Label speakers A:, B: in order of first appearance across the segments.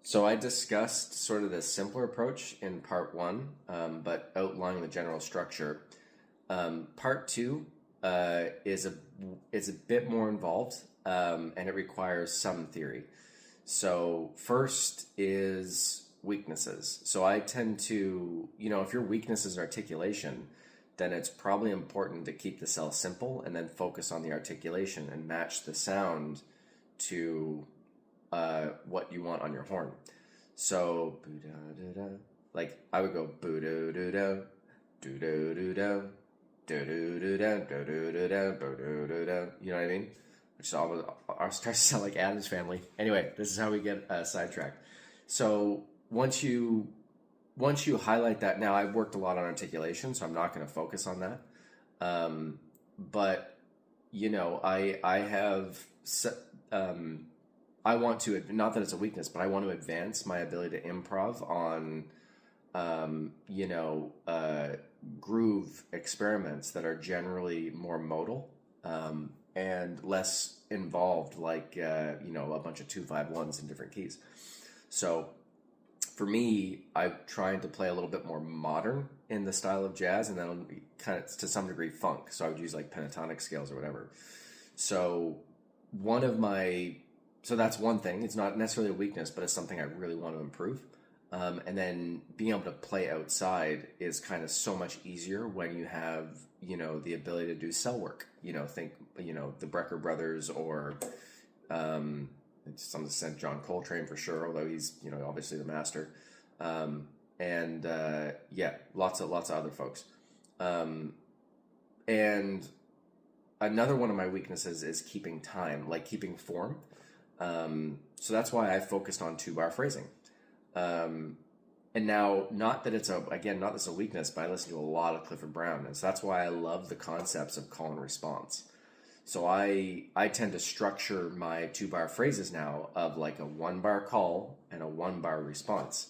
A: So I discussed sort of the simpler approach in part one, but outlining the general structure. Part two is a bit more involved, and it requires some theory. So first is weaknesses. So I tend to, if your weakness is articulation, then it's probably important to keep the cell simple and then focus on the articulation and match the sound to what you want on your horn. So, like I would go boo doo doo doo, doo doo doo doo, doo doo doo doo, doo doo doo doo, boo doo doo doo. You know what I mean? Which starts to sound like Addams Family. Anyway, this is how we get sidetracked. So once you highlight that, now I've worked a lot on articulation, so I'm not going to focus on that. But I have I want to, not that it's a weakness, but I want to advance my ability to improv on, groove experiments that are generally more modal and less involved, like, a bunch of 2-5-1s in different keys. So for me, I'm trying to play a little bit more modern in the style of jazz, and then kind of to some degree funk. So I would use like pentatonic scales or whatever. So so that's one thing. It's not necessarily a weakness, but it's something I really want to improve. And then being able to play outside is kind of so much easier when you have, the ability to do cell work. Think, the Brecker brothers or to some extent John Coltrane for sure, although he's, obviously the master. Lots of other folks. And another one of my weaknesses is keeping time, like keeping form. So that's why I focused on 2-bar phrasing. And now, not that it's not that it's a weakness, but I listen to a lot of Clifford Brown, and so that's why I love the concepts of call and response. So I tend to structure my 2-bar phrases now of like a 1-bar call and a 1-bar response.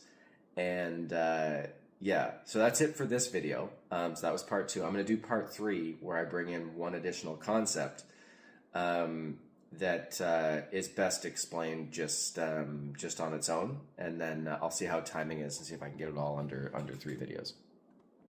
A: And so that's it for this video. So that was part 2. I'm going to do part 3 where I bring in one additional concept that is best explained just on its own, and then I'll see how timing is and see if I can get it all under 3 videos.